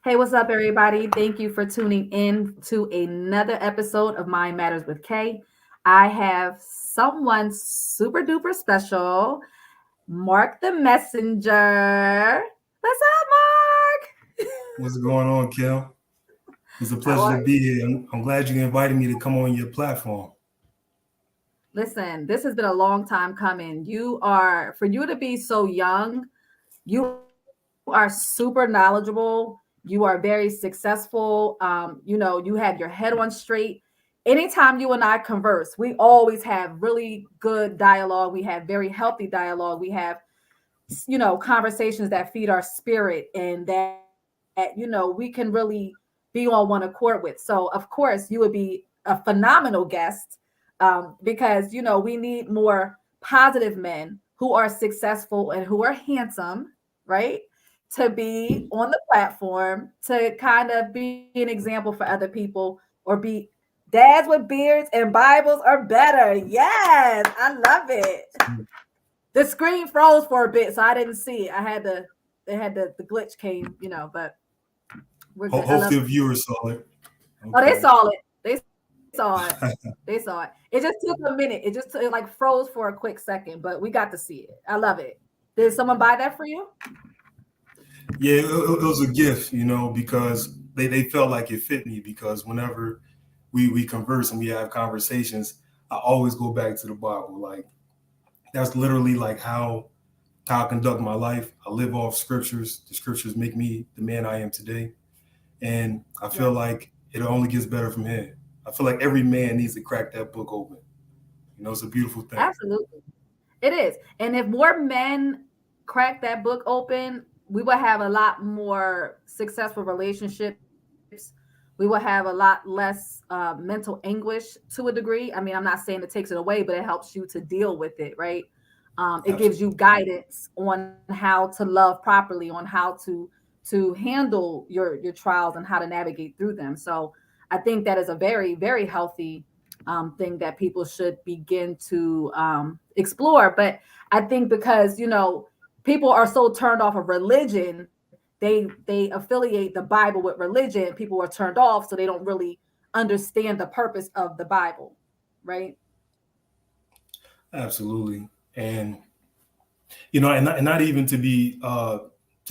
Hey, what's up, everybody? Thank you for tuning in to another episode of Mind Matters with Kay. I have someone super duper special, Mark the Messenger. What's up, Mark? What's going on, Kim? It's a How pleasure are to you? be here. I'm glad you invited me to come on your platform. Listen, this has been a long time coming. For you to be so young, you are super knowledgeable. You are very successful. You have your head on straight. Anytime you and I converse, we always have really good dialogue. We have very healthy dialogue. We have, conversations that feed our spirit and that, we can really be on one accord with. So, of course, you would be a phenomenal guest because, we need more positive men who are successful and who are handsome, right? To be on the platform to kind of be an example for other people or be dads with beards and Bibles are better. Yes, I love it. The screen froze for a bit, so I didn't see it. The glitch came, but we're good. I love Hopefully, your viewers saw it. Oh, they Okay. saw it. They saw it. They saw it. It just took a minute. It like froze for a quick second, but we got to see it. I love it. Did someone buy that for you? Yeah, it was a gift, because they felt like it fit me. Because whenever we converse and we have conversations, I always go back to the Bible. Like that's literally like how I conduct my life. I live off scriptures. The scriptures make me the man I am today, and I feel Yes, like it only gets better from here. I feel like every man needs to crack that book open. It's a beautiful thing. absolutely. It is. And if more men crack that book open, we will have a lot more successful relationships. We will have a lot less mental anguish to a degree. I mean, I'm not saying it takes it away, but it helps you to deal with it, right? It gives you Absolutely. guidance on how to love properly, on how to handle your trials and how to navigate through them. So I think that is a very, very healthy thing that people should begin to explore. But I think because people are so turned off of religion, they affiliate the Bible with religion. People are turned off, so they don't really understand the purpose of the Bible, right? Absolutely. And and not even to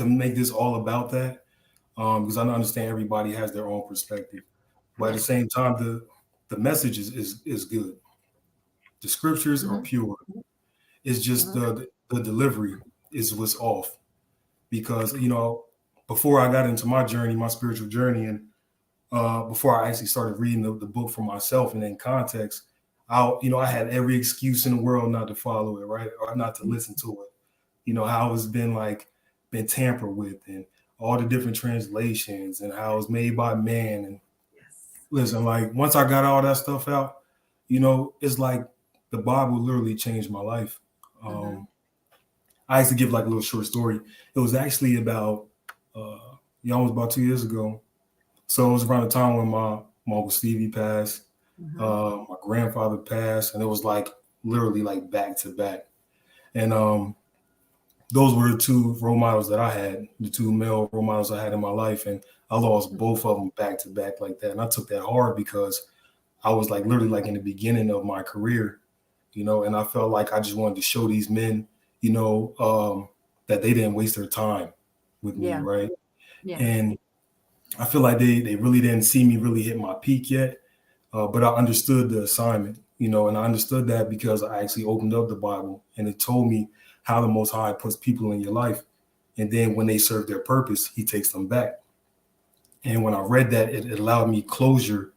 make this all about that, because I understand everybody has their own perspective. But at the Yeah. same time, the message is good. The scriptures are Hmm. pure. It's just Hmm. the delivery is what's off. Because before I got into my journey, my spiritual journey, and before I actually started reading the book for myself and in context, I had every excuse in the world not to follow it, right, or not to listen to it. How it's been tampered with, and all the different translations, and how it's made by man. And Yes. listen, like once I got all that stuff out, it's like the Bible literally changed my life. Hmm. Um, I used to give like a little short story. It was actually about almost about 2 years ago. So it was around the time when my uncle Stevie passed, Hmm. my grandfather passed, and it was like literally like back to back. And those were the two role models that I had, the two male role models I had in my life, and I lost both of them back to back like that. And I took that hard because I was like literally like in the beginning of my career, and I felt like I just wanted to show these men, that they didn't waste their time with me, Yeah. right? Yeah. And I feel like they really didn't see me really hit my peak yet, but I understood the assignment, and I understood that because I actually opened up the Bible and it told me how the Most High puts people in your life, and then when they serve their purpose, He takes them back. And when I read that, it allowed me closure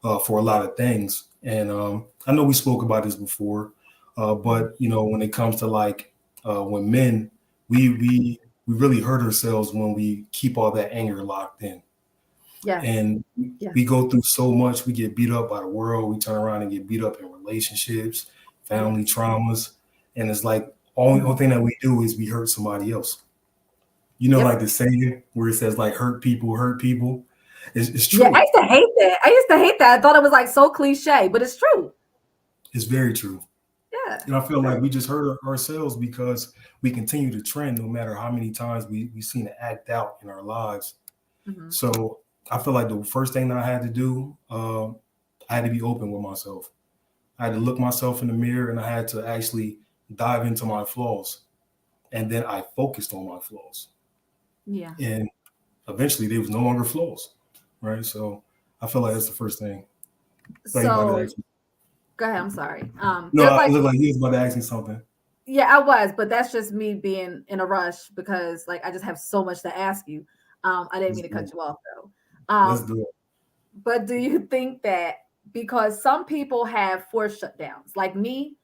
for a lot of things. And I know we spoke about this before, Mhm. but when it comes to like when men, we really hurt ourselves when we keep all that anger locked in, Yes. and we Yes. go through so much. We get beat up by the world. We turn around and get beat up in relationships, family Yes. traumas, and it's like only thing that we do is we hurt somebody else. Like Yep. the saying where it says like hurt people hurt people. It's Yeah, I true. used to hate that. I used to hate that. I thought it was like so cliche, but it's true. It's very true. Yeah, And I feel like true. we just hurt ourselves because we continue to trend no matter how many times we seem to act out in our lives. Mm-hmm. So I feel like the first thing that I had to do, I had to be open with myself. I had to look myself in the mirror and I had to actually dive into my flaws. And then I focused on my flaws. Yeah. And eventually they was no longer flaws. Right. So I feel like that's the first thing. Like you about to So ask me. go ahead. I'm sorry. No, There's it like, looked like you was about to ask me something. yeah, I was, but that's just me being in a rush because like I just have so much to ask you. I didn't Let's mean to do cut it. you off though. Let's Um, do it. but do you think that because some people have forced shutdowns, like me,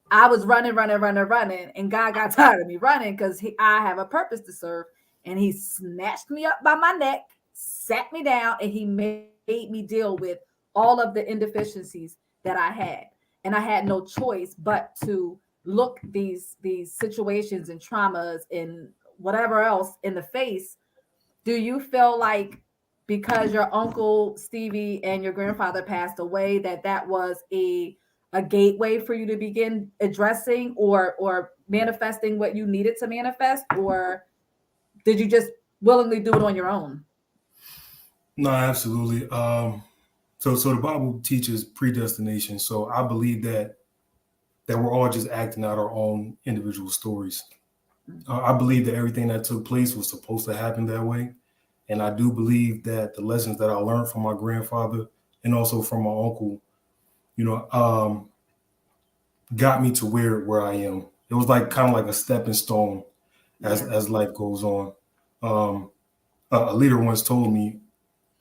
I was running, running, running, running, and God got tired of me running because I have a purpose to serve, and He snatched me up by my neck, sat me down, and He made me deal with all of the indeficiencies that I had, and I had no choice but to look these situations and traumas and whatever else in the face. Do you feel like because your uncle Stevie and your grandfather passed away that was a gateway for you to begin addressing or manifesting what you needed to manifest, or did you just willingly do it on your own? No, absolutely. So the Bible teaches predestination. So I believe that we're all just acting out our own individual stories. I believe that everything that took place was supposed to happen that way. And I do believe that the lessons that I learned from my grandfather and also from my uncle, you know, got me to where I am. It was like kind of like a stepping stone Yeah. as life goes on. Um, a leader once told me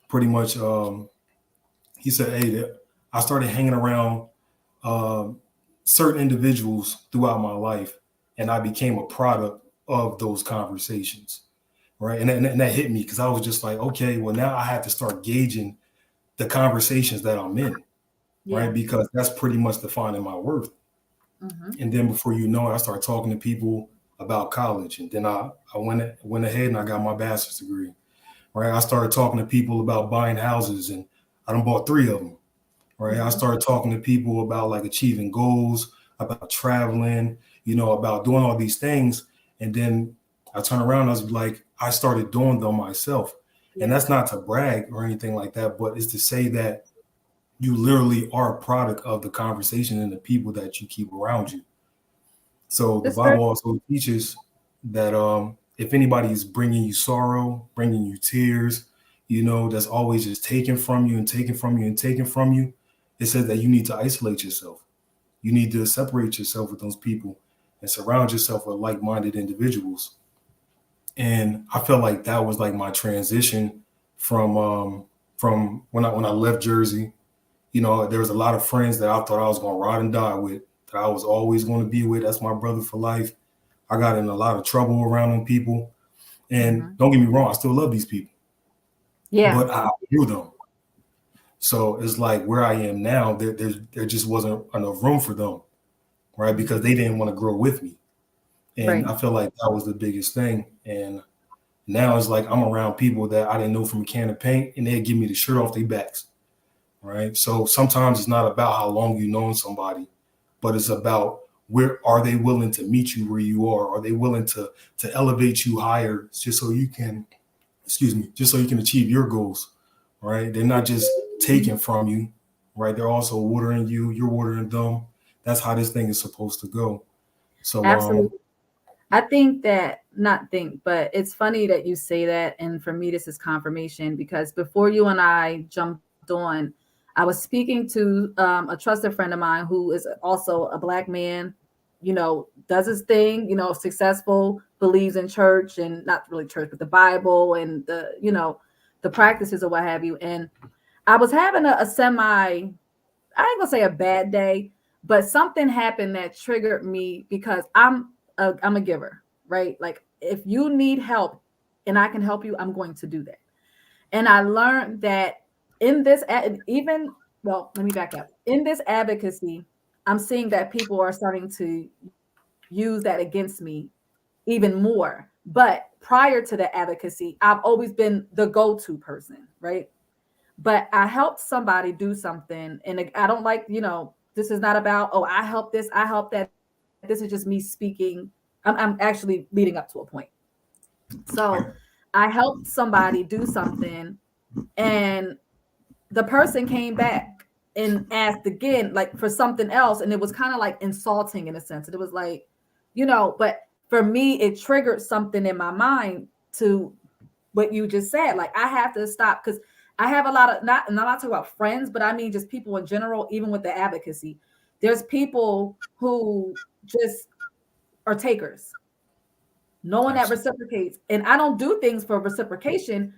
pretty much, he said, hey, I started hanging around um, certain individuals throughout my life, and I became a product of those conversations, right? And that hit me because I was just like, okay, well now I have to start gauging the conversations that I'm in, right? Yeah. Because that's pretty much defining my worth. Mm-hmm. And then before you know it, I started talking to people about college, and then I went ahead and I got my bachelor's degree, right? I started talking to people about buying houses, and I done bought three of them, right? I Mm-hmm. started talking to people about like achieving goals, about traveling, about doing all these things. And then I turned around, I was like, I started doing them myself. And Yeah. that's not to brag or anything like that, but it's to say that you literally are a product of the conversation and the people that you keep around you. So the It's very Bible also teaches that if anybody is bringing you sorrow, bringing you tears, that's always just taken from you and taken from you and taken from you, it says that you need to isolate yourself. You need to separate yourself with those people and surround yourself with like-minded individuals. And I felt like that was like my transition from when I left Jersey. There was a lot of friends that I thought I was gonna ride and die with, that I was always going to be with. That's my brother for life. I got in a lot of trouble around them people. And mm-hmm. don't get me wrong, I still love these people, Yeah. but I knew them. So it's like where I am now, there just wasn't enough room for them, right? Because Mm-hmm. they didn't want to grow with me. And Right. I feel like that was the biggest thing. And now it's like I'm around people that I didn't know from a can of paint, and they give me the shirt off their backs, right? So sometimes it's not about how long you know somebody, but it's about where are they willing to meet you where you are? Are they willing to elevate you higher just so you can, excuse me, just so you can achieve your goals, right? They're not just taking from you, right? They're also watering you, you're watering them. That's how this thing is supposed to go. So Absolutely. I think that not think, but it's funny that you say that. And for me, this is confirmation because before you and I jumped on, I was speaking to a trusted friend of mine who is also a black man, does his thing, successful, believes in church and not really church, but the Bible and the practices or what have you. And I was having a semi, I ain't gonna say a bad day, but something happened that triggered me because I'm a giver, right? Like if you need help and I can help you, I'm going to do that. And I learned that in this even well, let me back up. In this advocacy, I'm seeing that people are starting to use that against me even more. But prior to the advocacy, I've always been the go-to person, right? But I helped somebody do something, and I don't like, this is not about, oh, I help this, I help that. This is just me speaking. I'm actually leading up to a point. So I helped somebody do something, and the person came back and asked again, like for something else, and it was kind of like insulting in a sense. And it was like, but for me, it triggered something in my mind to what you just said. Like I have to stop because I have a lot of not talking about friends, but I mean just people in general, even with the advocacy. There's people who just are takers, no one that Absolutely. reciprocates. And I don't do things for reciprocation,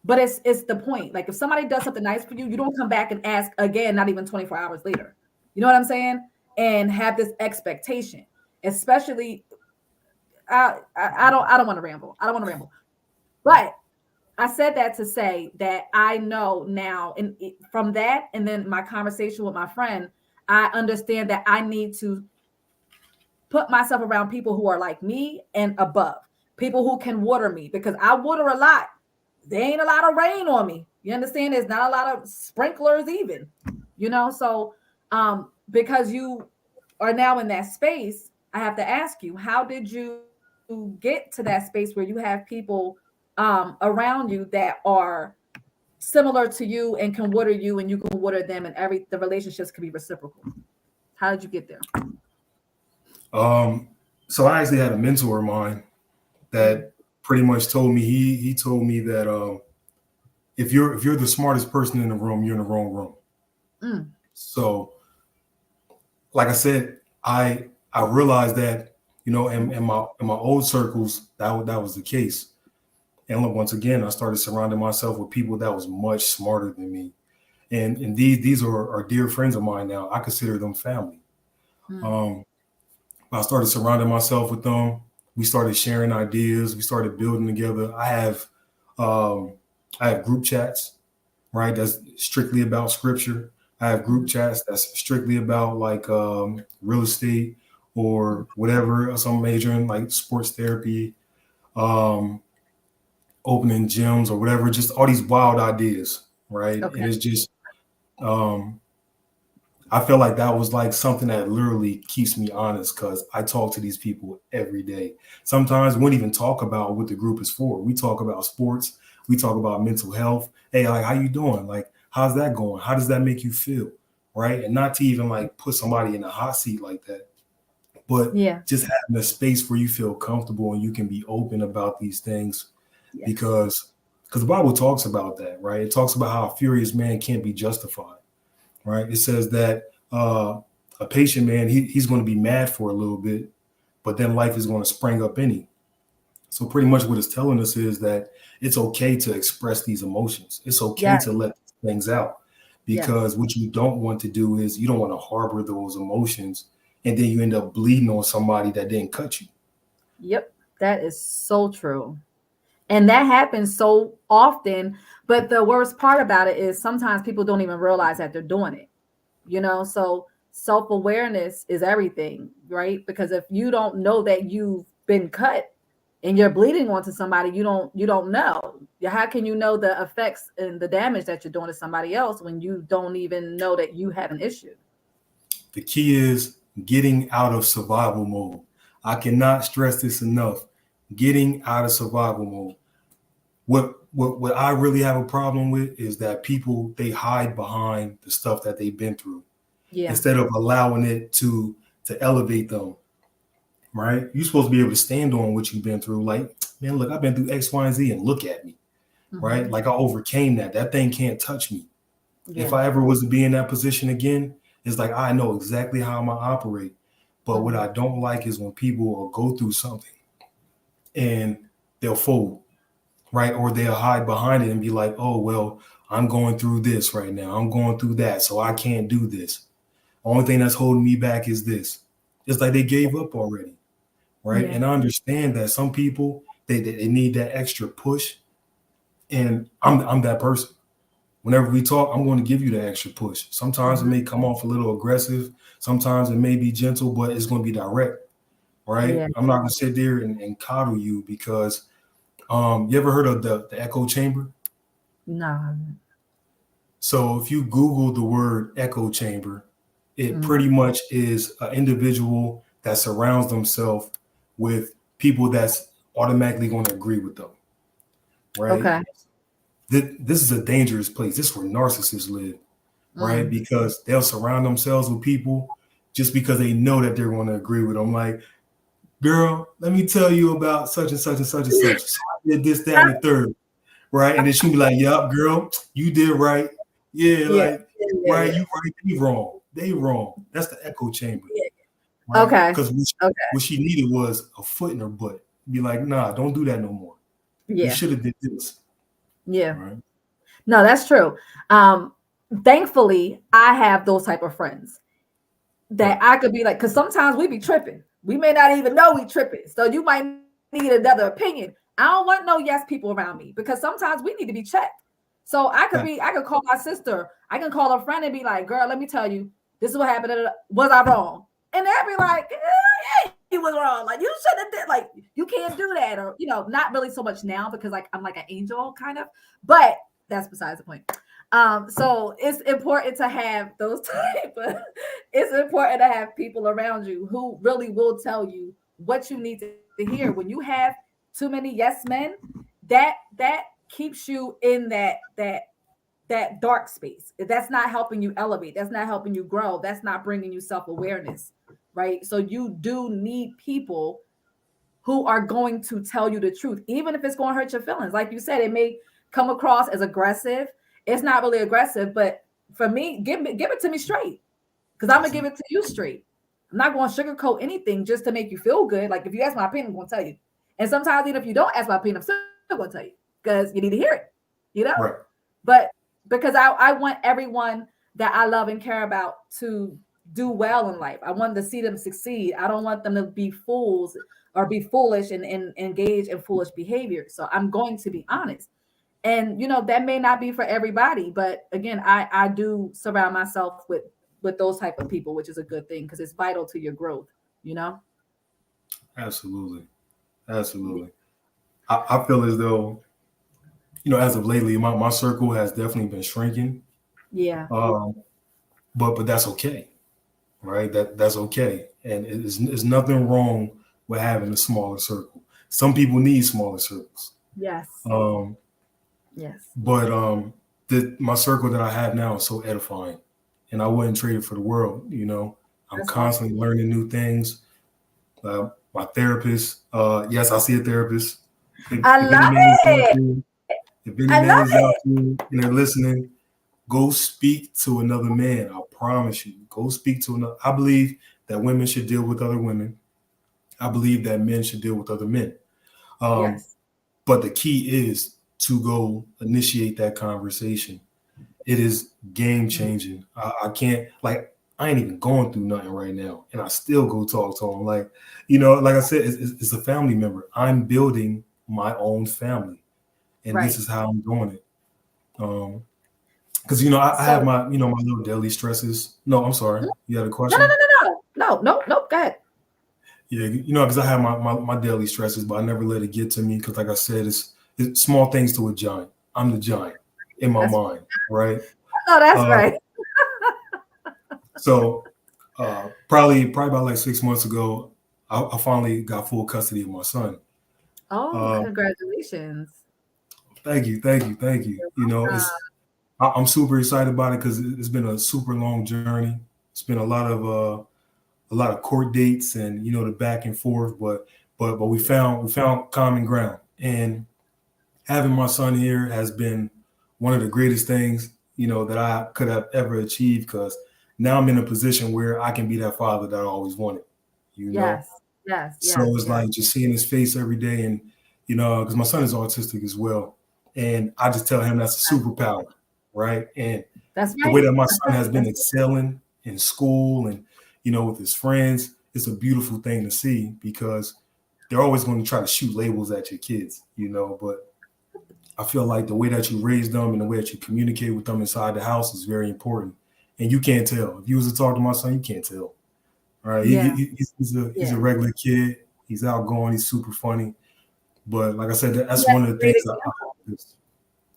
but it's the point. Like if somebody does something nice for you, you don't come back and ask again, not even 24 hours later. You know what I'm saying? And have this expectation, especially I don't want to ramble. I don't want to ramble. But I said that to say that I know now, and from that, and then my conversation with my friend, I understand that I need to put myself around people who are like me and above, people who can water me because I water a lot. There ain't a lot of rain on me. You understand? There's not a lot of sprinklers even, So, because you are now in that space, I have to ask you, how did you get to that space where you have people around you that are similar to you and can water you and you can water them and the relationships can be reciprocal? How did you get there? Um, so I actually had a mentor of mine Mm, that pretty much told me he told me that if you're the smartest person in the room, you're in the wrong room. mm, So, like I said, I realized that in my old circles that was the case. And look, once again, I started surrounding myself with people that was much smarter than me. And these are dear friends of mine now. I consider them family. mm. Um, I started surrounding myself with them. We started sharing ideas. We started building together. Um, I have group chats, right? That's strictly about scripture. I have group Mhm. chats that's strictly about like real estate or whatever else I'm majoring, like sports therapy, um, opening gyms or whatever. Just all these wild ideas, right? Okay. And it's just um, I feel like that was like something that literally keeps me honest because I talk to these people every day. Sometimes we don't even talk about what the group is for. We talk about sports. We talk about mental health. Hey, like, how you doing? Like, how's that going? How does that make you feel? Right. And not to even like put somebody in a hot seat like that, but Yeah. just having a space where you feel comfortable and you can be open about these things Yes. because the Bible talks about that, right? It talks about how a furious man can't be justified, right? It says that a patient man, he's going to be mad for a little bit, but then life is going to spring up in him. So pretty much what it's telling us is that it's okay to express these emotions. It's okay Yes. to let things out Yes. because what you don't want to do is you don't want to harbor those emotions and then you end up bleeding on somebody that didn't cut you. Yep. That is so true. And that happens so often. But the worst part about it is sometimes people don't even realize that they're doing it. So self-awareness is everything, right? Because if you don't know that you've been cut and you're bleeding onto somebody, you don't know. How can you know the effects and the damage that you're doing to somebody else when you don't even know that you have an issue? The key is getting out of survival mode. I cannot stress this enough. Getting out of survival mode. What I really have a problem with is that people they hide behind the stuff that they've been through Yeah. instead of allowing it to elevate them. Right? You're supposed to be able to stand on what you've been through. Like, man, look, I've been through X, Y, and Z, and look at me. Right? Hmm. Like I overcame that. That thing can't touch me. If Yeah. I ever was to be in that position again, it's like I know exactly how I'm gonna operate. But what Hmm. I don't like is when people will go through something and they'll fold, right? Or they'll hide behind it and be like, oh, well, I'm going through this right now. I'm going through that. So I can't do this. Only thing that's holding me back is this. It's like they gave up already, right? Yeah. And I understand that some people they need that extra push. And I'm that person. Whenever we talk, I'm going to give you the extra push. Sometimes it Hmm. may come off a little aggressive. Sometimes it may be gentle, but it's going to be direct, right? Yeah. I'm not going to sit there and coddle you because you ever heard of the echo chamber? No. So if you Google the word echo chamber, it Hmm. pretty much is an individual that surrounds themselves with people that's automatically going to agree with them. right? Okay. This is a dangerous place. This is where narcissists live, right? Mm. Because they'll surround themselves with people just because they know that they're going to agree with them. Like, girl, let me tell you about such and such and such and such. So I did this, that, and the third, right? And then she'll be like, "Yup, girl, you did right. Yeah, Yeah. like, Yeah. right, Yeah. you right, they wrong. They wrong." That's the echo chamber, Yeah. right? Okay. Because Okay. what she needed was a foot in her butt. Be like, "Nah, don't do that no more. You Yeah. should have did this." Yeah. Right? No, that's true. Um, Thankfully, I have those type of friends that Right. I could be like, because sometimes we be tripping. We may not even know we tripping. So you might need another opinion. I don't want no yes people around me because sometimes we need to be checked. So I could call my sister, I can call a friend and be like, girl, let me tell you, this is what happened. Was I wrong? And they'll be like, yeah, you was wrong. Like you shouldn't have did, like you can't do that. Or, not really so much now because like I'm like an angel kind of, but that's besides the point. So it's important to have those type of, it's important to have people around you who really will tell you what you need to hear. When you have too many yes men, that keeps you in that dark space. That's not helping you elevate. That's not helping you grow. That's not bringing you self-awareness, right? So you do need people who are going to tell you the truth, even if it's going to hurt your feelings. Like you said, it may come across as aggressive. It's not really aggressive, but for me, give it to me straight because I'm gonna That's give it. it to you straight. I'm not going to sugarcoat anything just to make you feel good. Like if you ask my opinion, I'm going to tell you. And sometimes even if you don't ask my opinion, I'm still going to tell you because you need to hear it. You know, Right. but because I want everyone that I love and care about to do well in life. I want to see them succeed. I don't want them to be fools or be foolish and engage in foolish behavior. So I'm going to be honest. And that may not be for everybody, but again, I do surround myself with those type of people, which is a good thing because it's vital to your growth, you know? Absolutely. Absolutely. I feel as though, as of lately, my circle has definitely been shrinking. Yeah. Um, but that's okay, right? That's okay, and it's nothing wrong with having a smaller circle. Some people need smaller circles. Yes. Um, Yes. but my circle that I have now is so edifying, and I wouldn't trade it for the world. I'm That's awesome. constantly learning new things. My therapist, yes, I see a therapist. I If any love man is out it. there, if any I man love is out it. there and they're listening, go speak to another man. I promise you. Go speak to another. I believe that women should deal with other women. I believe that men should deal with other men. Um, Yes. but the key is to go initiate that conversation. It is game Mm. changing. I can't, like, I ain't even going through nothing right now, and I still go talk to him. Like, like I said, it's a family member. I'm building my own family, and this Right. is how I'm doing it. Because I have So my little daily stresses. No, I'm sorry. no, You had a no, no, question? no, no, no, no, no. Go ahead. Yeah, because I have my daily stresses, but I never let it get to me. Because like I said, it's small things to a giant. I'm the giant in my That's mind, right? no, that's Uh, right. so probably about like 6 months ago, I finally got full custody of my son. Oh, Uh, congratulations. Thank you, thank you, thank you. I'm super excited about it because it's been a super long journey. It's been a lot of court dates and the back and forth, but we found common ground. And having my son here has been one of the greatest things that I could have ever achieved because now I'm in a position where I can be that father that I always wanted. You know, Yes, yes, so yes, it's yes. like just seeing his face every day, and because my son is autistic as well, and I just tell him that's a superpower, right? And That's the way right. that my That's son right. has been That's excelling in school and with his friends, it's a beautiful thing to see because they're always going to try to shoot labels at your kids, but I feel like the way that you raise them and the way that you communicate with them inside the house is very important. And you can't tell. If you was to talk to my son, you can't tell. All right. yeah, He's a yeah. regular kid. He's outgoing. He's super funny. But like I said, He that's has one of a the great things that example.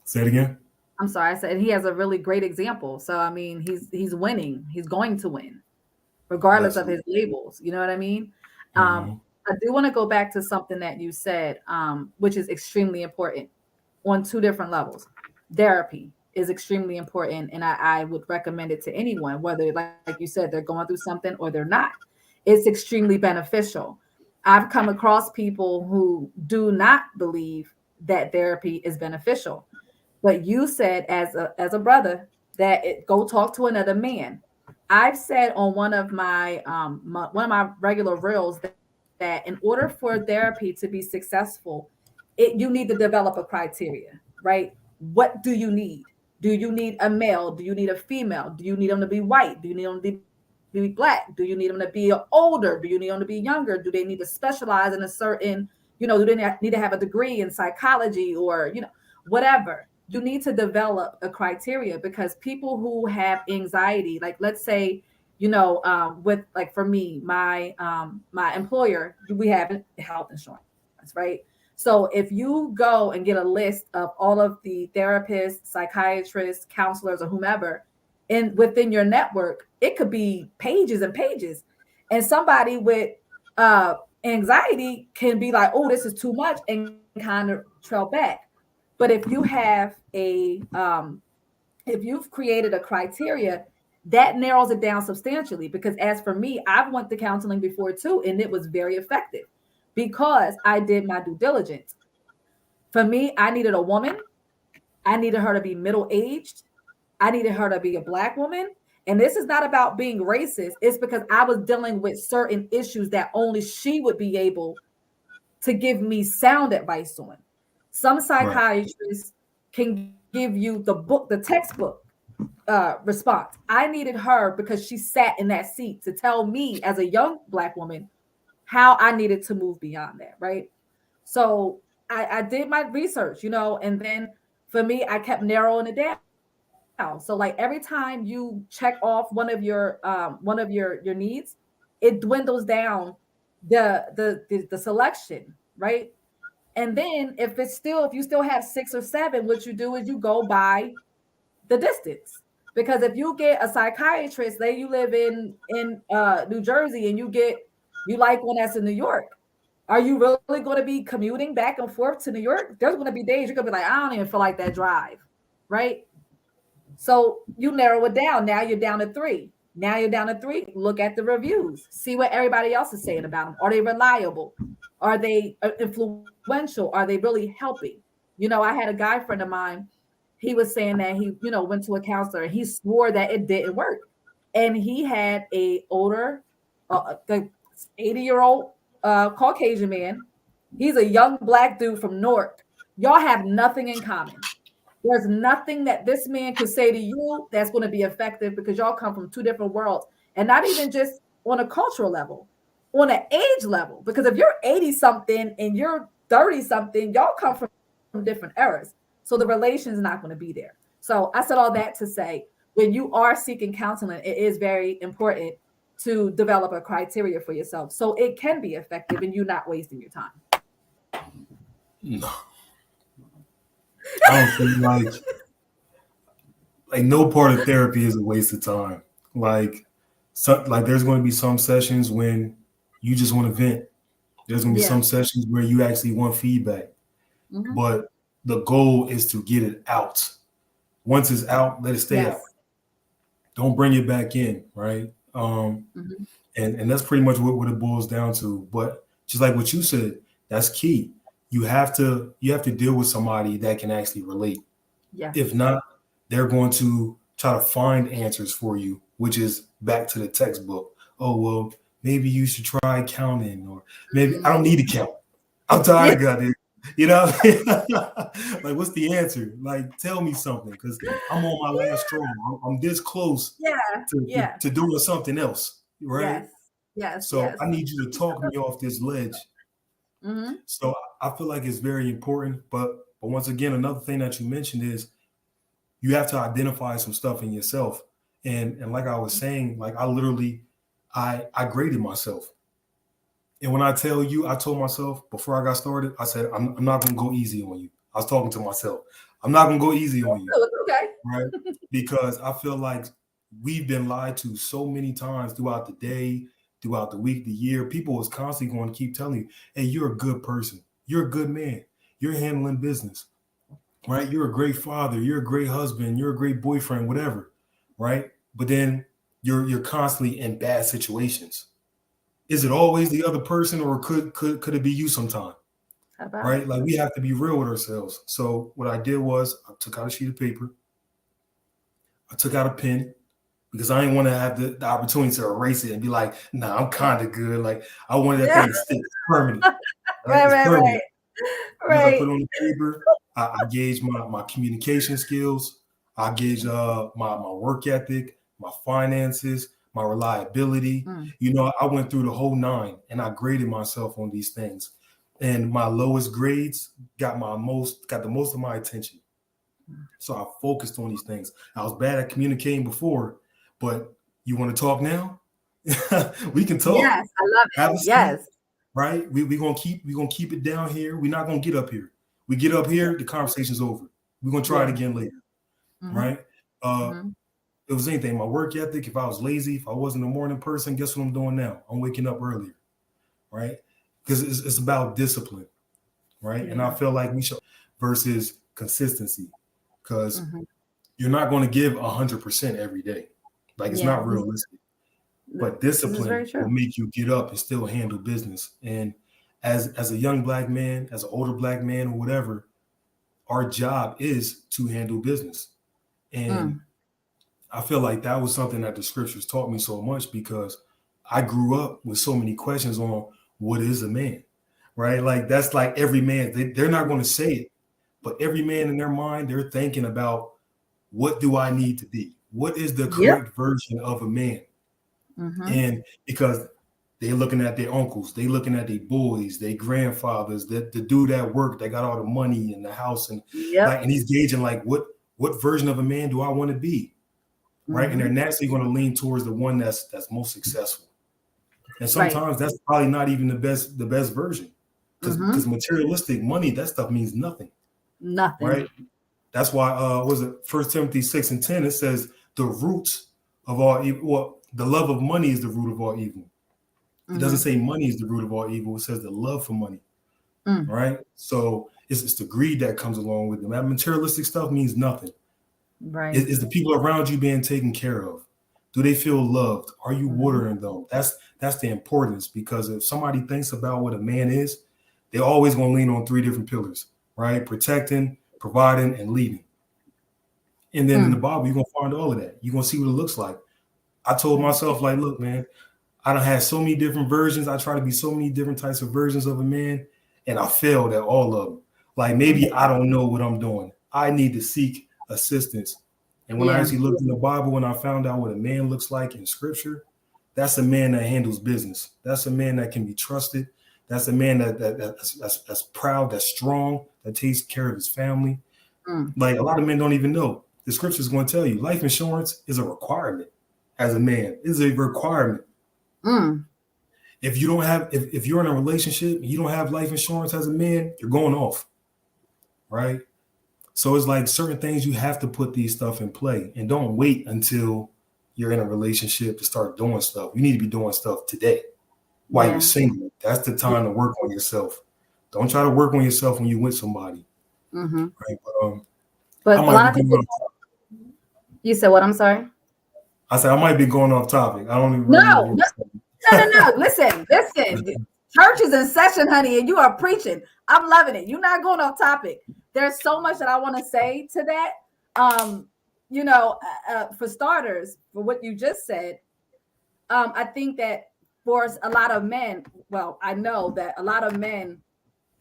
say it again. I'm sorry, I said he has a really great example. So I mean, he's winning. He's going to win, regardless of his Absolutely. labels. You know what I mean? Um, Hmm. I do want to go back to something that you said, which is extremely important. on two different levels. Therapy is extremely important, and I would recommend it to anyone, whether, like you said, they're going through something or they're not. It's extremely beneficial. I've come across people who do not believe that therapy is beneficial, but you said as a brother that go talk to another man. I've said on one of my regular reels that in order for therapy to be successful, you need to develop a criteria, right? What do you need? Do you need a male? Do you need a female? Do you need them to be white? Do you need them to be black? Do you need them to be older? Do you need them to be younger? Do they need to specialize in a certain, do they need to have a degree in psychology, or, whatever? You need to develop a criteria, because people who have anxiety, like, let's say, with, like, for me, my employer, we have health insurance, right? So if you go and get a list of all of the therapists, psychiatrists, counselors, or whomever within your network, it could be pages and pages. And somebody with anxiety can be like, oh, this is too much, and kind of trail back. But if you have if you've created a criteria, that narrows it down substantially. Because as for me, I've went to counseling before too, and it was very effective because I did my due diligence. For me, I needed a woman. I needed her to be middle aged. I needed her to be a black woman. And this is not about being racist. It's because I was dealing with certain issues that only she would be able to give me sound advice on. Some Right. psychiatrists can give you the textbook response. I needed her because she sat in that seat to tell me as a young black woman how I needed to move beyond that, right? So I did my research, and then for me, I kept narrowing it down. So like every time you check off one of your needs, it dwindles down the selection, right? And then if you still have six or seven, what you do is you go by the distance. Because if you get a psychiatrist, say you live in New Jersey, and you like one that's in New York, are you really going to be commuting back and forth to New York? There's going to be days you're going to be like, I don't even feel like that drive, right? So you narrow it down. Now you're down to three. Now you're down to three. Look at the reviews. See what everybody else is saying about them. Are they reliable? Are they influential? Are they really helping? I had a guy friend of mine. He was saying that he, went to a counselor, and he swore that it didn't work. And he had a older, the 80-year-old Caucasian man. He's a young black dude from Newark. Y'all have nothing in common. There's nothing that this man could say to you that's going to be effective, because y'all come from two different worlds, and not even just on a cultural level, on an age level. Because if you're 80 something and you're 30 something, y'all come from different eras. So the relation's not going to be there. So I said all that to say, when you are seeking counseling, it is very important to develop a criteria for yourself so it can be effective and you're not wasting your time. No, I don't feel like no part of therapy is a waste of time. Like, like there's going to be some sessions when you just want to vent. There's going to be Yeah. some sessions where you actually want feedback. Hmm. But the goal is to get it out. Once it's out, let it stay out. Yes. Don't bring it back in, right? Hmm. And that's pretty much what it boils down to. But just like what you said, that's key. You have to deal with somebody that can actually relate. If Yes. not, they're going to try to find answers for you, which is back to the textbook. Oh, well, maybe you should try counting, or maybe I don't need to count. I'm tired of God. You know, like, what's the answer? Like, tell me something, because I'm on my last straw. I'm this close Yeah. Yeah. to doing something else, right? Yes. Yes. So Yes. I need you to talk me off this ledge. Hmm. So I feel like it's very important. But once again, another thing that you mentioned is you have to identify some stuff in yourself. And like I was saying, like I literally I graded myself. And when I tell you, I told myself before I got started, I said, I'm not gonna go easy on you. I was talking to myself. I'm not gonna go easy on you, So it's okay. right? Because I feel like we've been lied to so many times throughout the day, throughout the week, the year. People is constantly going to keep telling you, hey, you're a good person. You're a good man. You're handling business. right? You're a great father, you're a great husband, you're a great boyfriend, whatever, right? But then you're constantly in bad situations. Is it always the other person, or could it be you sometime? How about Right? it? Like we have to be real with ourselves. So what I did was I took out a sheet of paper, I took out a pen because I didn't want to have the opportunity to erase it and be like, nah, I'm kind of good. Like I wanted that Yeah. thing to stick. It's permanent, right? Right, It's right, right. permanent. Once I put Right. it on the paper, I gauge my communication skills. I gauge my work ethic, my finances, my reliability. Mm. You know, I went through the whole nine and I graded myself on these things. And my lowest grades got the most of my attention. So I focused on these things. I was bad at communicating before, but you want to talk now? We can talk. Yes, I love Have it. a seat, Yes. right? We gonna keep it down here. We're not gonna get up here. We get up Yeah. here, the conversation's over. We're gonna try it Yeah. again later, Mm-hmm. right? Uh, Mm-hmm. it was anything. My work ethic. If I was lazy, if I wasn't a morning person, guess what I'm doing now? I'm waking up earlier, right? Because it's about discipline, right? And I Yeah. feel like we should versus consistency, because Mm-hmm. you're not going to give 100% every day. Like it's Yeah. not realistic. But This is discipline very will true. make you get up and still handle business. And as a young black man, as an older black man, or whatever, our job is to handle business. And Mm. I feel like that was something that the scriptures taught me so much, because I grew up with so many questions on what is a man, right? Like that's like every man, they're not going to say it, but every man in their mind, they're thinking about, what do I need to be? What is the Yep. correct version of a man? Mm-hmm. And because they're looking at their uncles, they looking at their boys, their grandfathers that to do that work, they got all the money in the house, and Yep. like, and he's gauging like, what version of a man do I want to be, right? And they're Mm-hmm. naturally going to lean towards the one that's most successful. And Right. sometimes that's probably not even the best version, because Mm-hmm. materialistic money, that stuff means nothing, Nothing. right? That's why was it First Timothy 6:10? It says the roots of all evil. Well, the love of money is the root of all evil. It doesn't Mm-hmm. say money is the root of all evil. It says the love for money, Mm. right? So it's the greed that comes along with them. That materialistic stuff means nothing. Right. Is the people around you being taken care of? Do they feel loved? Are you Mm-hmm. watering them? That's the importance, because if somebody thinks about what a man is, they're always going to lean on three different pillars, right? Protecting, providing, and leading. And then in the Mm. Bible, you're gonna find all of that. You're gonna see what it looks like. I told Right. myself, like, look, man, I don't have so many different versions. I try to be so many different types of versions of a man, and I failed at all of them. Like Mm. maybe I don't know what I'm doing. I need to seek assistance. And when I Yeah. actually looked in the Bible and I found out what a man looks like in Scripture, that's a man that handles business. That's a man that can be trusted. That's a man that's proud, that's strong, that takes care of his family. Mm. Like a lot of men don't even know. The scripture is going to tell you life insurance is a requirement as a man. It's a requirement. Mm. If you don't have, if you're in a relationship, you don't have life insurance as a man, you're going off, right? So it's like certain things you have to put these stuff in play, and don't wait until you're in a relationship to start doing stuff. You need to be doing stuff today while you're Yeah. single. That's the Yeah. time to work on yourself. Don't try to work on yourself when you're with somebody, Mm-hmm. right? But I But a might lot be of going people. off. You said what? I'm sorry. I said I might be going off topic. I don't even No, really know what you no, no, no, no. Listen, listen. Church is in session, honey, and you are preaching. I'm loving it. You're not going off topic. There's so much that I want to say to that. Um, for starters, for what you just said, I think that for a lot of men, well, I know that a lot of men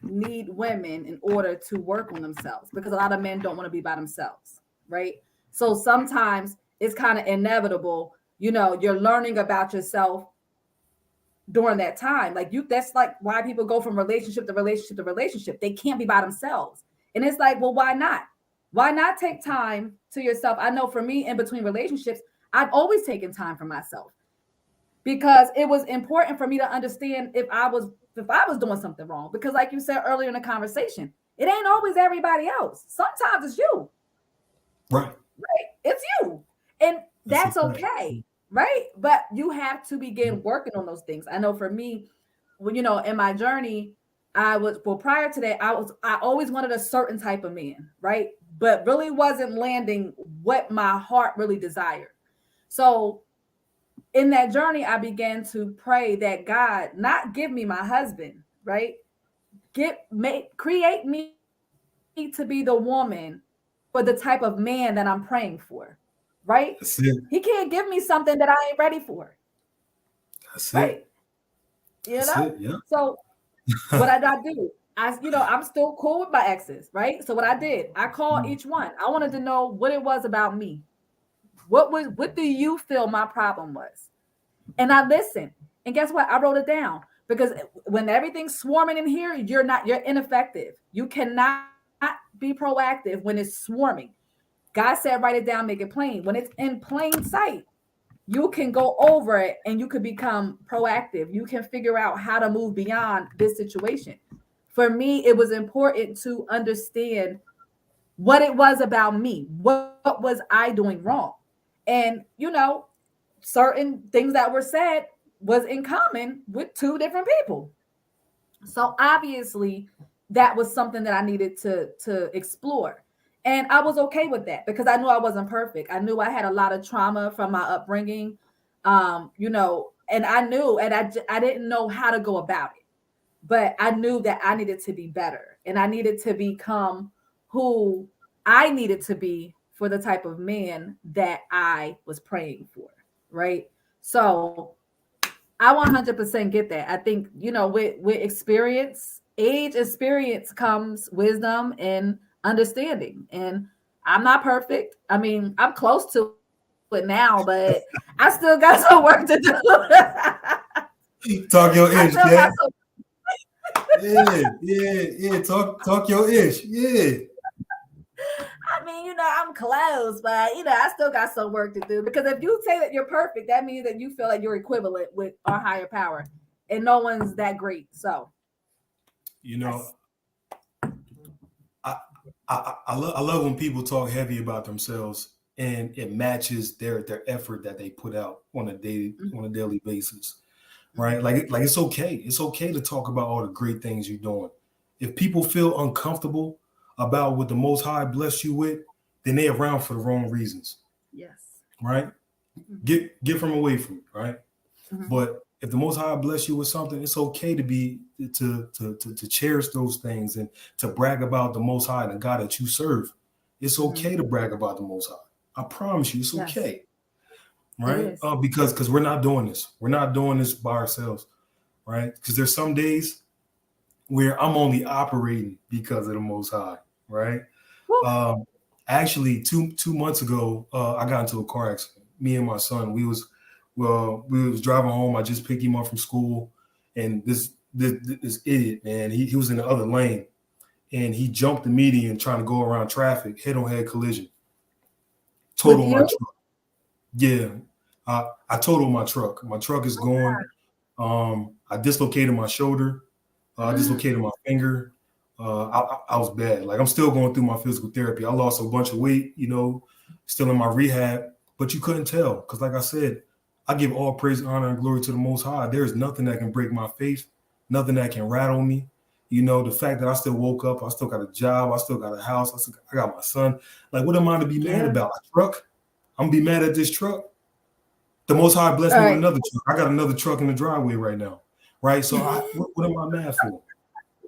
need women in order to work on themselves, because a lot of men don't want to be by themselves, right? So sometimes it's kind of inevitable. You're learning about yourself during that time. Like that's like why people go from relationship to relationship to relationship. They can't be by themselves. And it's like, well, why not? Why not take time to yourself? I know for me, in between relationships, I've always taken time for myself, because it was important for me to understand if I was doing something wrong. Because like you said earlier in the conversation, it ain't always everybody else. Sometimes it's you, right. right? It's you. And That's a that's fact. okay, right? But you have to begin working on those things. I know for me, when in my journey, I was, well, prior to that, I always wanted a certain type of man, right? But really wasn't landing what my heart really desired. So in that journey, I began to pray that God not give me my husband, right? Create me to be the woman for the type of man that I'm praying for, right? That's He it. can't give me something that I ain't ready for, That's right? it. You That's know? it. Yeah. So what I do, I'm still cool with my exes, right? So what I did, I called each one. I wanted to know what it was about me. What do you feel my problem was? And I listened. And guess what? I wrote it down because when everything's swarming in here, you're ineffective. You cannot be proactive when it's swarming. God said, write it down, make it plain. When it's in plain sight, you can go over it and you could become proactive. You can figure out how to move beyond this situation. For me, it was important to understand what it was about me. What was I doing wrong? And, certain things that were said was in common with two different people. So obviously that was something that I needed to explore. And I was okay with that because I knew I wasn't perfect. I knew I had a lot of trauma from my upbringing. And I knew and I didn't know how to go about it. But I knew that I needed to be better and I needed to become who I needed to be for the type of man that I was praying for, right? So I 100% get that. I think, with experience, age experience comes wisdom and understanding. And I'm not perfect. I mean, I'm close to it now, but I still got some work to do. Talk I your still ish, got Cat. some. Yeah. Talk your ish. Yeah. I mean, I'm close, but I still got some work to do. Because if you say that you're perfect, that means that you feel like you're equivalent with our higher power, and no one's that great. So You know, that's I I love when people talk heavy about themselves and it matches their effort that they put out on a daily basis, right? mhm. Like it's okay. It's okay to talk about all the great things you're doing. If people feel uncomfortable about what the Most High blessed you with, then they're around for the wrong reasons, Yes. right? Mhm. Get from away from it, right? Mhm. But if the Most High bless you with something, it's okay to be to cherish those things and to brag about the Most High and the God that you serve. It's Mhm. okay to brag about the Most High. I promise you, it's Yes, okay, it right? is. Because we're not doing this. We're not doing this by ourselves, right? Because there's some days where I'm only operating because of the Most High, right? Woo. Um, actually, two months ago, I got into a car accident. Me and my son, we was driving home. I just picked him up from school, and this idiot, man, he was in the other lane, and he jumped the median trying to go around traffic, head on head collision, With total my you? truck. Yeah, I totaled my truck. My truck is gone. I dislocated my shoulder. I dislocated my finger. I was bad. Like I'm still going through my physical therapy. I lost a bunch of weight, still in my rehab, but you couldn't tell because, like I said, I give all praise, honor, and glory to the Most High. There is nothing that can break my faith, nothing that can rattle me. The fact that I still woke up, I still got a job, I still got a house, I got my son. Like, what am I to be mad Yeah. about? A truck? I'm gonna be mad at this truck. The Most High blessed All me with right. another truck. I got another truck in the driveway right now, right? So what am I mad for?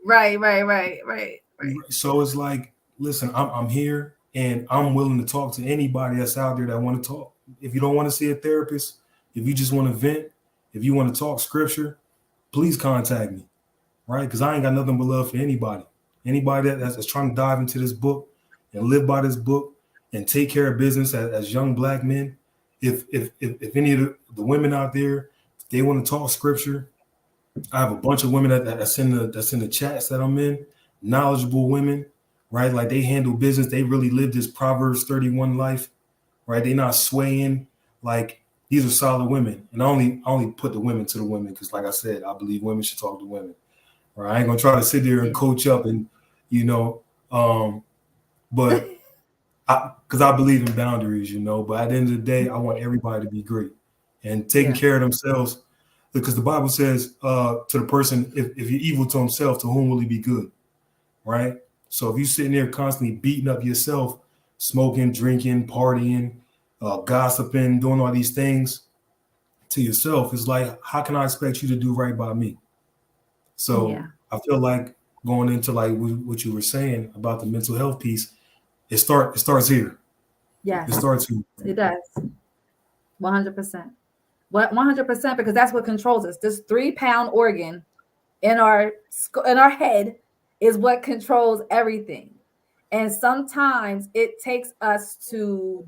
Right, right, right, right, right. So it's like, listen, I'm here and I'm willing to talk to anybody that's out there that want to talk. If you don't want to see a therapist, if you just want to vent, if you want to talk scripture, please contact me, right? Because I ain't got nothing but love for anybody. Anybody that's trying to dive into this book and live by this book and take care of business as young black men. If any of the women out there, they want to talk scripture, I have a bunch of women that's in the chats that I'm in, knowledgeable women, right? Like they handle business. They really live this Proverbs 31 life, right? They not swaying. Like these are solid women. And I only put the women to the women because, like I said, I believe women should talk to women. Right? I ain't gonna try to sit there and Yeah. coach up and you know, um, but because I believe in boundaries, But at the end of the day, I want everybody to be great and taking Yeah. care of themselves. because the Bible says to the person, if you're evil to himself, to whom will he be good? Right? So if you're sitting there constantly beating up yourself, smoking, drinking, partying, gossiping, doing all these things to yourself, it's like, how can I expect you to do right by me? So Yeah. I feel like going into like what you were saying about the mental health piece, it starts here. It Yes, starts here. it does. 100%. What 100%, because that's what controls us. This 3 pound organ in our head is what controls everything. And sometimes it takes us to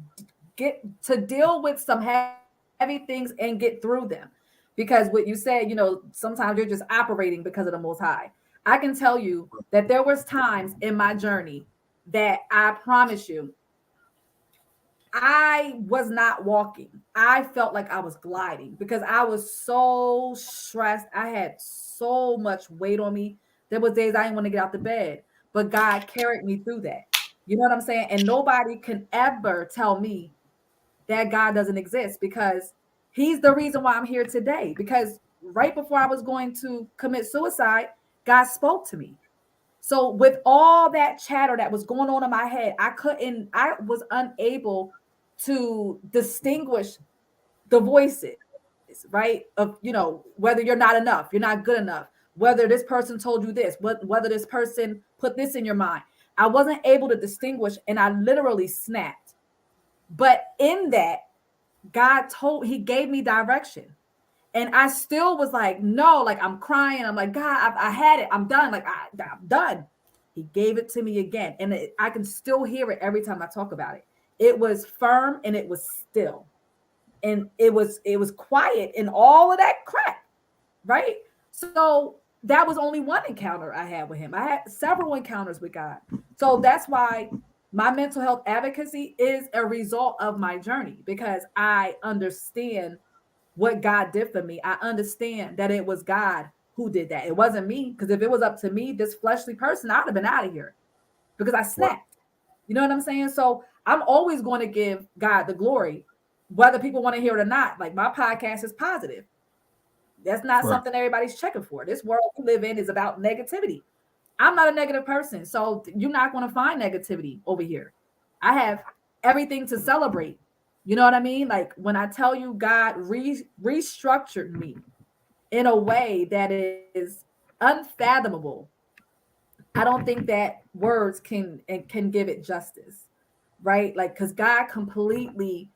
get to deal with some heavy things and get through them. Because what you said, sometimes you're just operating because of the Most High. I can tell you that there was times in my journey that I promise you I was not walking. I felt like I was gliding because I was so stressed. I had so much weight on me. There was days I didn't want to get out the bed, but God carried me through that. You know what I'm saying? And nobody can ever tell me that God doesn't exist, because he's the reason why I'm here today. Because right before I was going to commit suicide, God spoke to me. So with all that chatter that was going on in my head, I was unable to distinguish the voices, right? Of, whether you're not enough, you're not good enough, whether this person told you this, whether this person put this in your mind. I wasn't able to distinguish, and I literally snapped. But in that, he gave me direction. And I still was like, no, like I'm crying. I'm like, God, I had it. I'm done. Like I'm done. He gave it to me again. And I can still hear it every time I talk about it. It was firm and it was still. And it was quiet in all of that crap. Right. So that was only one encounter I had with him. I had several encounters with God. So that's why my mental health advocacy is a result of my journey, because I understand what God did for me. I understand that it was God who did that. It wasn't me, because if it was up to me, this fleshly person, I'd have been out of here because I Right. snapped. You know what I'm saying? So I'm always going to give God the glory, whether people want to hear it or not. Like, my podcast is positive. That's not Right. something everybody's checking for. This world we live in is about negativity. I'm not a negative person, so you're not going to find negativity over here. I have everything to celebrate. You know what I mean? Like, when I tell you God restructured me in a way that is unfathomable, I don't think that words can give it justice, right? Like, because God completely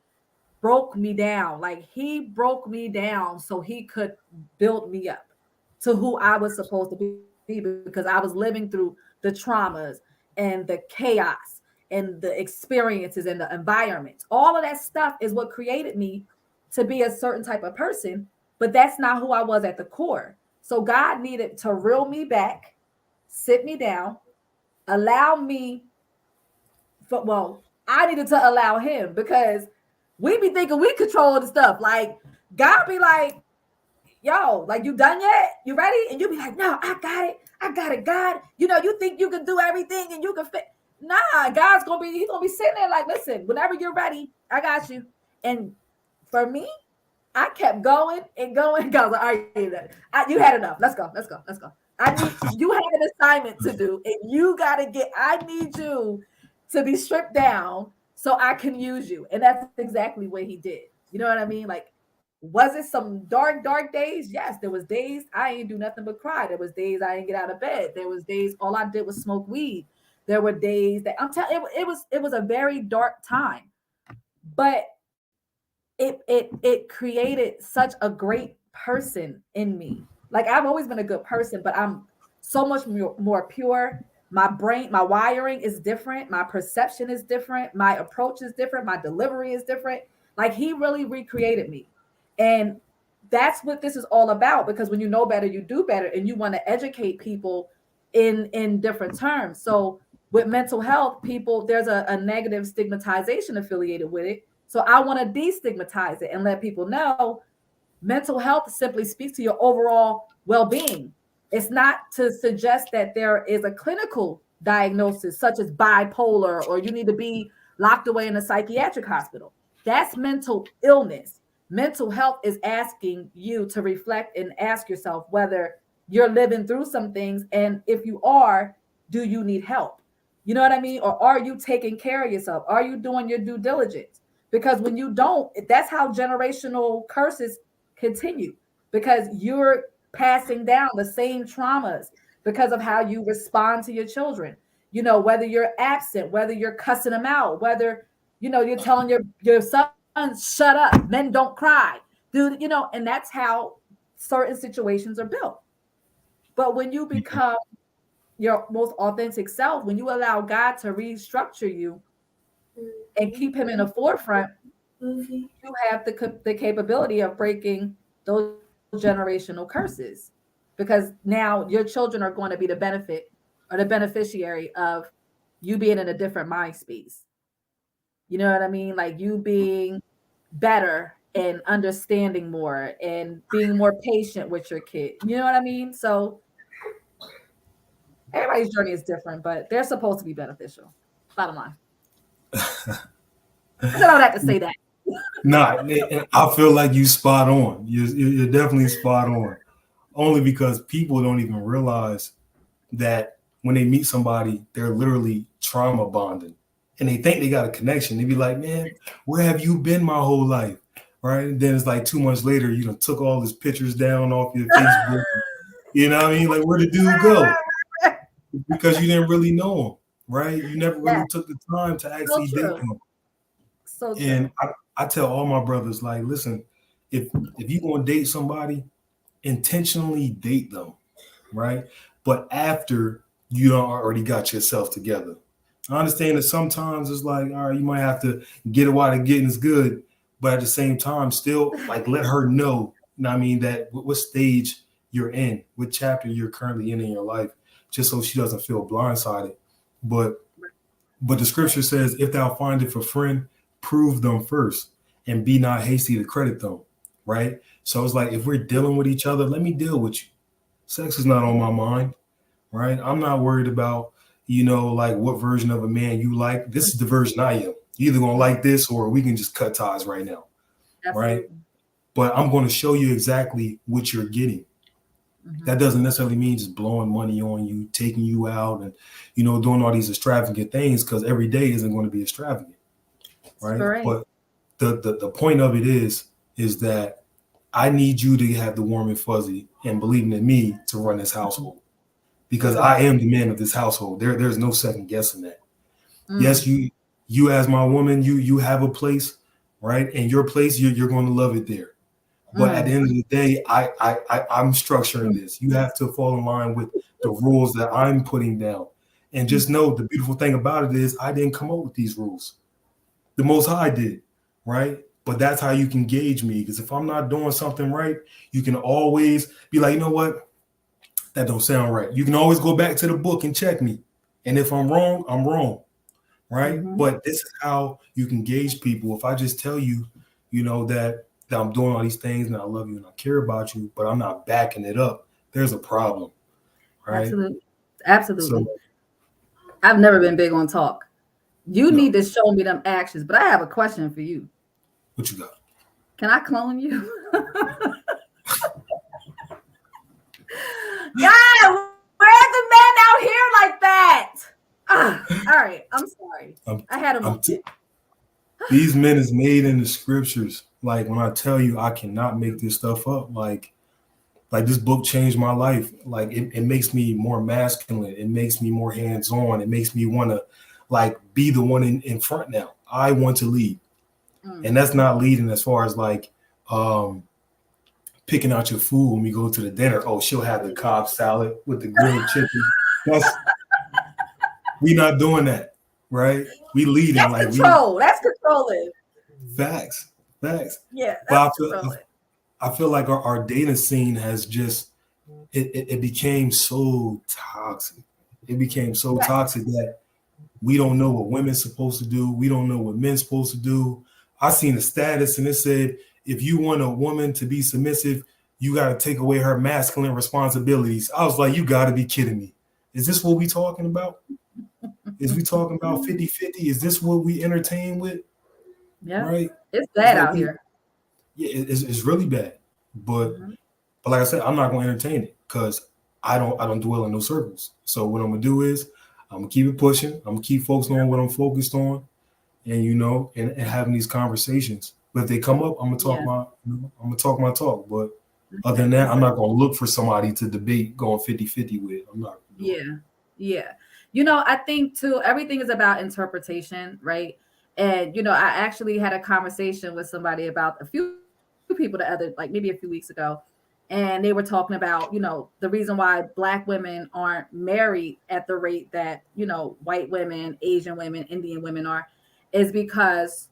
broke me down. Like, he broke me down so he could build me up to who I was supposed to be, because I was living through the traumas and the chaos and the experiences and the environments. All of that stuff is what created me to be a certain type of person, but that's not who I was at the core. So God needed to reel me back, sit me down, allow me well, I needed to allow him, because we be thinking we control the stuff. Like, God be like, yo, like, you done yet? You ready? And you be like, no, I got it. I got it, God. You think you can do everything and you can fit. Nah, he's gonna be sitting there like, listen, whenever you're ready, I got you. And for me, I kept going and going. God was like, all right, you had enough. Let's go. You have an assignment to do, and I need you to be stripped down so I can use you. And that's exactly what he did. You know what I mean? Like, was it some dark days? Yes, there was days I ain't do nothing but cry. There was days I didn't get out of bed. There was days all I did was smoke weed. There were days that I'm telling it was a very dark time. But it created such a great person in me. Like, I've always been a good person, but I'm so much more pure. My brain, my wiring is different. My perception is different. My approach is different. My delivery is different. Like, he really recreated me. And that's what this is all about, because when you know better, you do better, and you want to educate people in different terms. So with mental health, people, there's a negative stigmatization affiliated with it. So I want to destigmatize it and let people know mental health simply speaks to your overall well-being. It's not to suggest that there is a clinical diagnosis such as bipolar, or you need to be locked away in a psychiatric hospital. That's mental illness. Mental health is asking you to reflect and ask yourself whether you're living through some things. And if you are, do you need help? You know what I mean? Or are you taking care of yourself? Are you doing your due diligence? Because when you don't, that's how generational curses continue, because you're passing down the same traumas because of how you respond to your children. You know, whether you're absent, whether you're cussing them out, whether, you know, you're telling your son, shut up, men don't cry, dude, you know, and that's how certain situations are built. But when you become your most authentic self, when you allow God to restructure you and keep him in the forefront, you have the capability of breaking those generational curses, because now your children are going to be the benefit or the beneficiary of you being in a different mind space. You know what I mean? Like you being better and understanding more and being more patient with your kid. You know what I mean? So everybody's journey is different, but they're supposed to be beneficial. Bottom line. I said all that to say that. Nah, I feel like you spot on. You're definitely spot on. Only because people don't even realize that when they meet somebody, they're literally trauma bonding, and they think they got a connection. They be like, "Man, where have you been my whole life?" Right? And then it's like 2 months later, you know, took all his pictures down off your Facebook. You know what I mean? Like, where did the dude Right, go? right, right. Because you didn't really know him, right? You never Yeah, really took the time to so actually date true. him. So And true. I tell all my brothers, like, listen, if you gonna date somebody, intentionally date them, right? But after you already got yourself together. I understand that sometimes it's like, all right, you might have to get it while the getting is good, but at the same time, still like let her know, you know what I mean, that what stage you're in, what chapter you're currently in your life, just so she doesn't feel blindsided. But but the scripture says, if thou findest a friend, prove them first and be not hasty to credit them. Right. So it's like, if we're dealing with each other, let me deal with you. Sex is not on my mind. Right. I'm not worried about, you know, like what version of a man you like. This is the version I am. You either going to like this or we can just cut ties right now. Right. Absolutely. But I'm going to show you exactly what you're getting. Mm-hmm. That doesn't necessarily mean just blowing money on you, taking you out and, you know, doing all these extravagant things, because every day isn't going to be extravagant. Right. Sure ain't. But the point of it is that I need you to have the warm and fuzzy and believing in me to run this household, because Mm, I am the man of this household. There's no second guessing that. mm, Yes, you as my woman, you have a place, right? And your place, you're going to love it there. But at the mm, end of the day, I'm structuring mm, this. You have to fall in line with the rules that I'm putting down. And mm. just know the beautiful thing about it is I didn't come up with these rules. The Most High did, right? But that's how you can gauge me. Because if I'm not doing something right, you can always be like, you know what? That don't sound right. You can always go back to the book and check me. And if I'm wrong, I'm wrong, right? Mhm. But this is how you can gauge people. If I just tell you, you know, that I'm doing all these things and I love you and I care about you, but I'm not backing it up, there's a problem, right? Absolutely. So Absolutely. I've never been big on talk. You no, need to show me them actions, but I have a question for you. what you got? Can I clone you? God, where's the men out here like that? All right. I'm sorry. I'm, I had a I'm moment. these men is made in the scriptures. Like when I tell you, I cannot make this stuff up. Like this book changed my life. Like it makes me more masculine. It makes me more hands-on. It makes me want to like be the one in front now. I want to lead. Mm. And that's not leading as far as like picking out your food when we go to the dinner. Oh, she'll have the Cobb salad with the grilled chicken. That's we not doing that, right? We leading That's like we control. That's controlling. facts, facts. Yeah, But that's controlling. I feel like our dating scene has just it became so toxic. It became so Yes. toxic that we don't know what women's supposed to do. We don't know what men's supposed to do. I seen a status and it said, if you want a woman to be submissive, you got to take away her masculine responsibilities. I was like, you got to be kidding me. Is this what we talking about? Is we talking about 50-50? Is this what we entertain with? Yeah. Right? It's It's bad like out here. yeah, it's really bad. But Mhm. but like I said, I'm not going to entertain it because I don't dwell in those circles. So what I'm gonna do is I'm gonna keep it pushing. I'm gonna keep focusing on what I'm focused on, and and having these conversations. But if they come up, Yeah. I'm gonna talk my talk. But other than Okay. that, I'm Listen. not gonna look for somebody to debate going 50-50 with. I'm not doing Yeah. Yeah. I think too, everything is about interpretation, right? And I actually had a conversation with somebody about a few people the other, like maybe a few weeks ago, and they were talking about, the reason why black women aren't married at the rate that, white women, Asian women, Indian women are, is because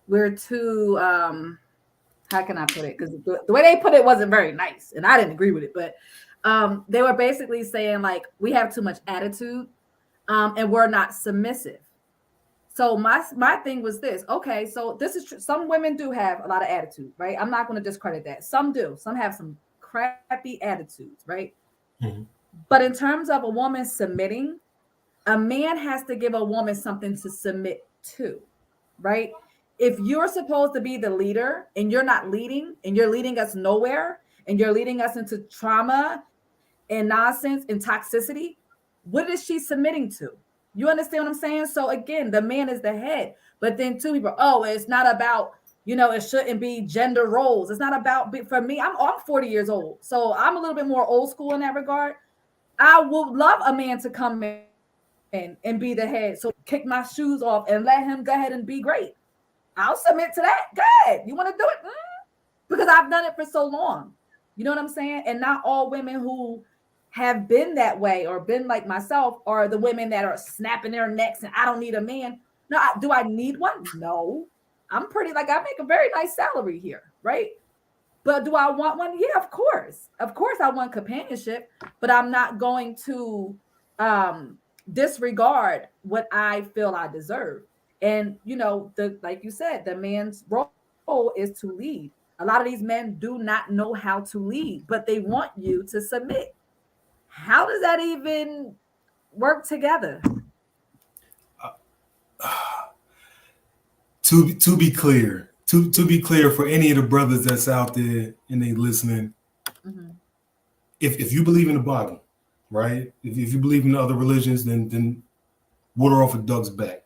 we're too how can I put it? Because the way they put it wasn't very nice, and I didn't agree with it. But they were basically saying like we have too much attitude, and we're not submissive. So my thing was this. Okay, so this is true. Some women do have a lot of attitude, right? I'm not going to discredit that. Some do. Some have some crappy attitudes, right? it. Mhm. But in terms of a woman submitting, a man has to give a woman something to submit to, right? If you're supposed to be the leader and you're not leading and you're leading us nowhere and you're leading us into trauma and nonsense and toxicity, what is she submitting to? You understand what I'm saying? So again, the man is the head, but then two people, oh, it's not about, it shouldn't be gender roles. It's not about, for me, I'm 40 years old. So I'm a little bit more old school in that regard. I would love a man to come in and be the head. So I can kick my shoes off and let him go ahead and be great. I'll submit to that. Good. You want to do it? Because I've done it for so long. You know what I'm saying? And not all women who have been that way or been like myself are the women that are snapping their necks and I don't need a man. No, do I need one? No. I'm pretty, like, I make a very nice salary here, right? But do I want one? Yeah, of course. Of course I want companionship, but I'm not going to disregard what I feel I deserve. And the like you said, the man's role is to lead. A lot of these men do not know how to lead, but they want you to submit. How does that even work together? To be clear, to be clear for any of the brothers that's out there and they listening, Mhm. if you believe in the Bible, right? If you believe in other religions, then water off a duck's back.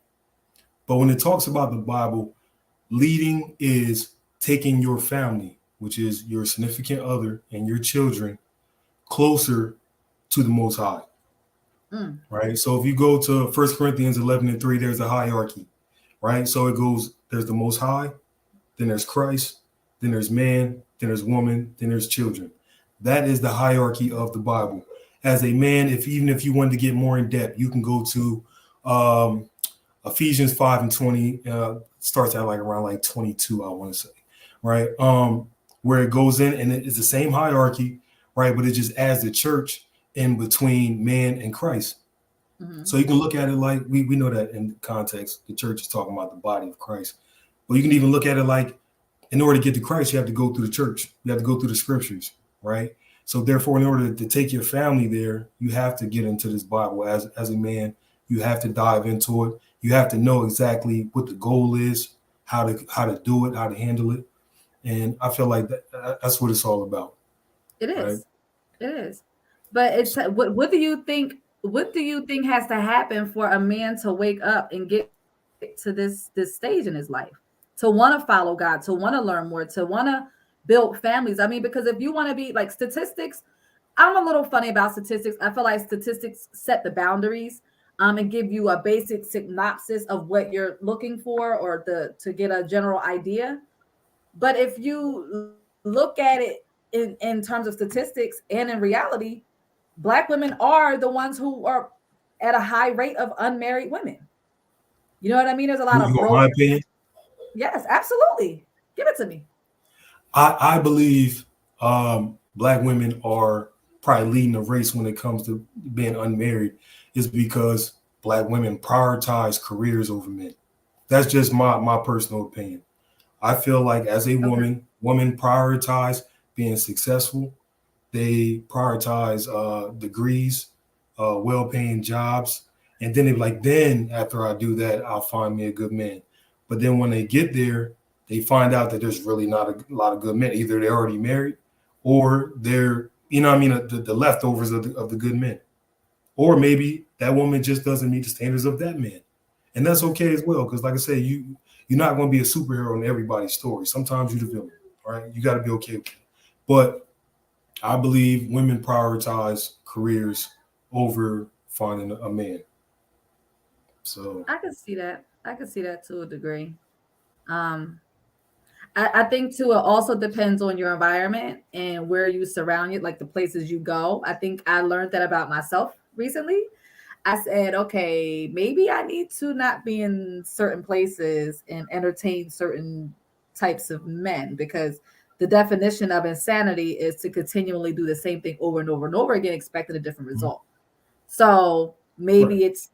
But when it talks about the Bible, leading is taking your family, which is your significant other and your children, closer to the Most High, Mm. right? So if you go to 1 Corinthians 11:3, there's a hierarchy, right? So it goes, there's the Most High, then there's Christ, then there's man, then there's woman, then there's children. That is the hierarchy of the Bible. As a man, if even if you wanted to get more in depth, you can go to um, Ephesians 5:20. Starts at like around like 22, I want to say, right? Where it goes in and it's the same hierarchy, right? But it just adds the church in between man and Christ. Mhm. So you can look at it like we know that in context, the church is talking about the body of Christ. But you can even look at it like in order to get to Christ, you have to go through the church. You have to go through the scriptures, right? So therefore, in order to take your family there, you have to get into this Bible as a man. You have to dive into it. You have to know exactly what the goal is, how to do it, how to handle it. And I feel like that's what it's all about, It right? is. It is. But it's what do you think has to happen for a man to wake up and get to this stage in his life? To want to follow God, to want to learn more, to want to build families. I mean, because if you want to be like statistics, I'm a little funny about statistics. I feel like statistics set the boundaries and give you a basic synopsis of what you're looking for or to get a general idea. But if you look at it in terms of statistics and in reality, Black women are the ones who are at a high rate of unmarried women. You know what I mean? There's a lot You of want my broke. opinion? Yes, absolutely. Give it to me. I believe black women are probably leading the race when it comes to being unmarried, is because black women prioritize careers over men. That's just my personal opinion. I feel like as a Okay. women prioritize being successful. They prioritize degrees, well-paying jobs, and then they be like, then after I do that, I'll find me a good man. But then when they get there, they find out that there's really not a lot of good men. Either they're already married, or they're, you know what I mean, the leftovers of the good men. Or maybe that woman just doesn't meet the standards of that man. And that's okay as well. Because like I said, you're not going to be a superhero in everybody's story. Sometimes you're the villain, right? You got to be okay with it. But I believe women prioritize careers over finding a man. So I can see that. I can see that to a degree. Um, I think too, it also depends on your environment and where you surround you, like the places you go. I think I learned that about myself recently. I said, okay, maybe I need to not be in certain places and entertain certain types of men, because the definition of insanity is to continually do the same thing over and over and over again, expecting a different result. So right. maybe it's,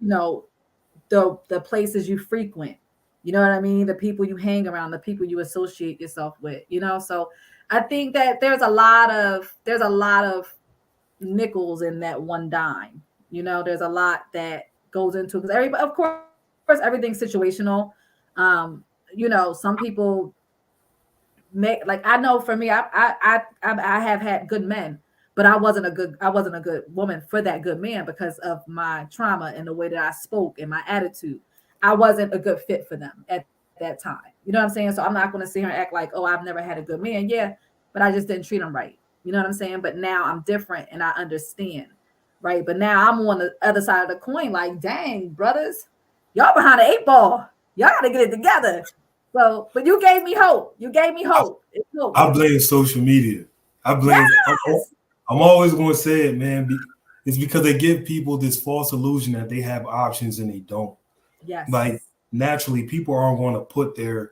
the places you frequent, you know what I mean, the people you hang around, the people you associate yourself with, so I think that there's a lot of nickels in that one dime. There's a lot that goes into, because everybody, of course, everything's situational. Some people make, like, I know for me, I have had good men, but I wasn't a good woman for that good man because of my trauma and the way that I spoke and my attitude. I wasn't a good fit for them at that time. You know what I'm saying? So I'm not going to sit here and act like, oh, I've never had a good man. Yeah, but I just didn't treat him right. You know what I'm saying? But now I'm different and I understand, right? But now I'm on the other side of the coin. Like, dang, brothers, y'all behind the eight ball. Y'all got to get it together. So, but you gave me hope. You gave me hope. It's hope, I baby. blame social media. I blame. Yes. I'm always going to say it, man. It's because they give people this false illusion that they have options and they don't. Like, Yes. naturally, people aren't going to put their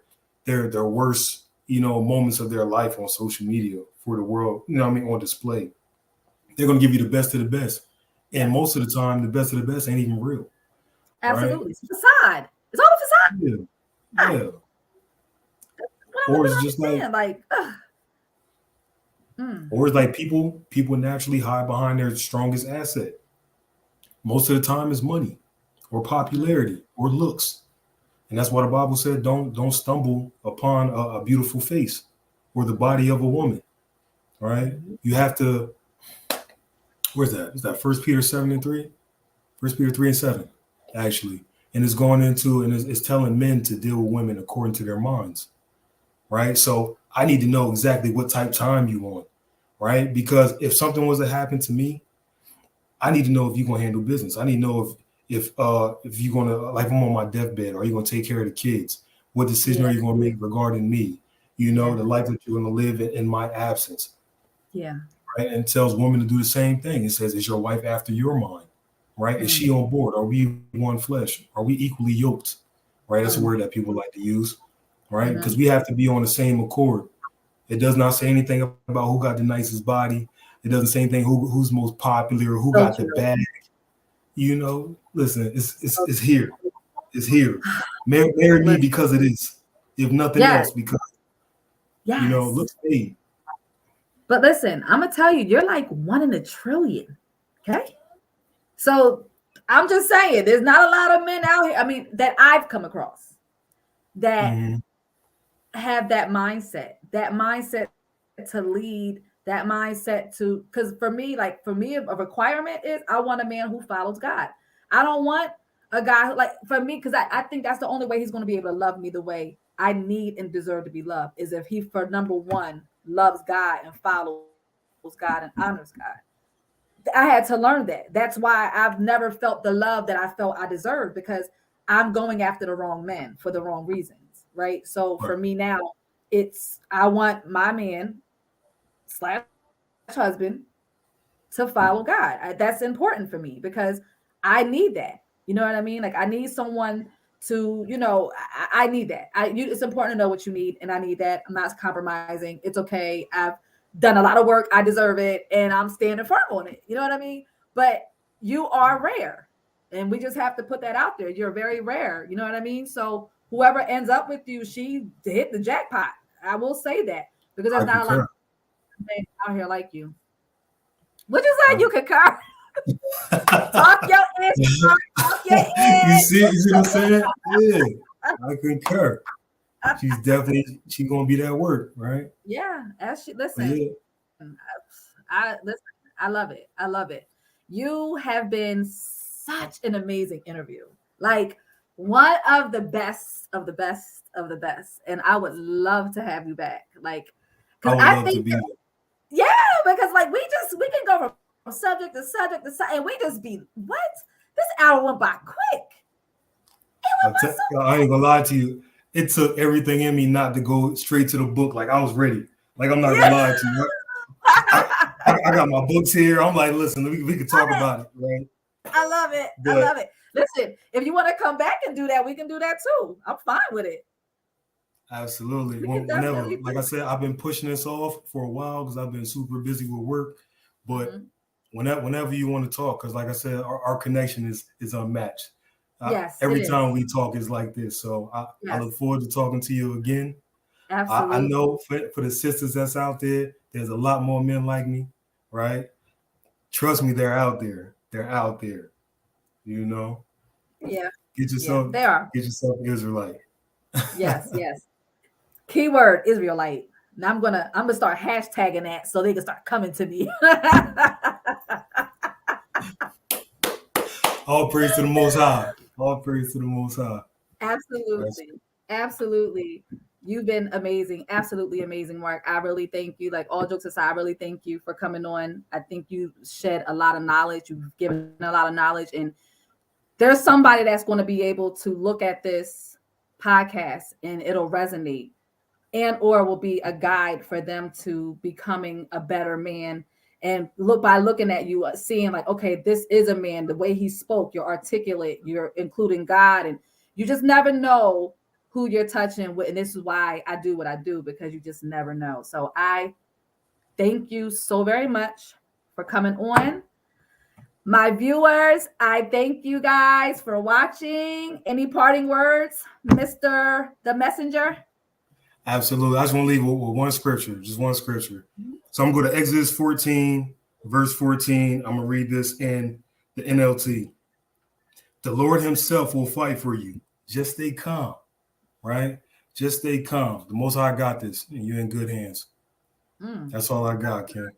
worst, moments of their life on social media for the world, on display. They're going to give you the best of the best, and Yes. most of the time, the best of the best ain't even real, right? Absolutely. It's a facade. It's all a Yeah, facade. yeah. What I Or don't it's just like, understand. Like, mm, or it's like people naturally hide behind their strongest asset. Most of the time, is money, or mm, popularity, or looks. And that's why the Bible said, don't stumble upon a beautiful face or the body of a woman. Right? mhm, You have to. Where's that? Is that First Peter 7:3? First Peter 3:7, actually. And it's going into, and it's telling men to deal with women according to their minds. Right? So I need to know exactly what type time you want. Right? Because if something was to happen to me, I need to know if you're gonna handle business. I need to know if you're gonna, like, I'm on my deathbed, are you gonna take care of the kids? What decision yeah, are you gonna make regarding me? yeah, The life that you're gonna live in my absence. yeah. Right? And it tells women to do the same thing. It says, is your wife after your mind? Right? Is Mm, she on board? Are we one flesh? Are we equally yoked? Right? That's a mm, word that people like to use. Right? Because mhm. we have to be on the same accord. It does not say anything about who got the nicest body. It doesn't say anything who's most popular, who So got the true. bag. Listen, So it's here. It's here. Marry me true. because it is. If nothing Yes, else, because yes. looks fade. But listen, I'm gonna tell you, you're like one in a trillion. Okay. So I'm just saying, there's not a lot of men out here. I mean, that I've come across that Mm-hmm. have that mindset to lead, that mindset to, because for me, a requirement is I want a man who follows God. I don't want a guy who, like, for me, because I think that's the only way he's going to be able to love me the way I need and deserve to be loved, is if he, for number one, loves God and follows God and honors God. I had to learn that. That's why I've never felt the love that I felt I deserved, because I'm going after the wrong men for the wrong reasons, right? So for Right. me now, I want my man slash husband to follow God. That's important for me because I need that. You know what I mean? Like, I need someone to, I need that. It's important to know what you need, and I need that. I'm not compromising. It's okay. I've done a lot of work. I deserve it, and I'm standing firm on it. You know what I mean? But you are rare, and we just have to put that out there. You're very rare. You know what I mean? So whoever ends up with you, she hit the jackpot. I will say that, because there's I not a lot concur. of men out here like you. Would you say I, you concur? Talk your ish, Mark. Talk your you see what I'm ish. saying? Yeah, I concur. she's gonna be that work, right? Yeah, as she But listen, yeah, I listen. I love it. I love it. You have been such an amazing interview. Like one of the best of the best of the best. And I would love to have you back. Like, I because would I love to think be that, there. yeah, because like we can go from subject to subject to subject, and we just be what? This hour went by quick. It went by so I ain't gonna lie to you. It took everything in me not to go straight to the book. Like I was ready. Like I'm not quick. gonna lie to you. I, I got my books here. I'm like, listen, we can talk about it, right? I love it. I But love it. Listen, if you want to come back and do that, we can do that too. I'm fine with it. absolutely, We can whenever, definitely like I do said, I've been pushing this off for a while because I've been super busy with work. it. But whenever you want to talk, because like I said, our connection is unmatched. Yes, it Every is. time we talk is like this. So I Yes, look forward to talking to you again. I absolutely. know for the sisters that's out there, there's a lot more men like me, right? Trust me, they're out there. They're out there. You know, Yeah, get yeah, yourself they are. get yourself Israelite. Yes, yes. Keyword Israelite. Now I'm gonna start hashtagging that so they can start coming to me. All praise to the Most High. All praise to the Most High. That's, Absolutely. Absolutely. You've been amazing. Absolutely amazing, Mark. I really thank you. Like all jokes aside, I really thank you for coming on. I think you shed a lot of knowledge. You've given a lot of knowledge. And there's somebody that's going to be able to look at this podcast and it'll resonate and or will be a guide for them to becoming a better man and look by looking at you seeing like okay this is a man the way he spoke you're articulate you're including God and you just never know who you're touching with and this is why I do what I do because you just never know so I thank you so very much for coming on my viewers. I thank you guys for watching. Any parting words, Mr. the Messenger? absolutely. I just want to leave with one scripture, just one scripture. So I'm going to go to Exodus 14, verse 14. I'm going to read this in the NLT. The Lord Himself will fight for you. Just stay calm, right? Just stay calm. The Most High got this, and you're in good hands. Mm. That's all I got, Ken.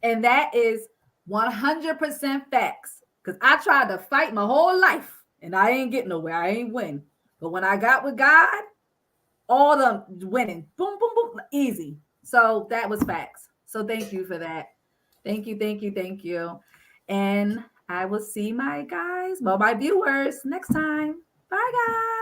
And that is 100% facts. Because I tried to fight my whole life and I ain't getting nowhere. I ain't win. But when I got with God, all the winning. Boom, boom, boom. Easy. So that was facts. So thank you for that. Thank you, thank you, thank you. And I will see my guys, well, my viewers next time. Bye, guys.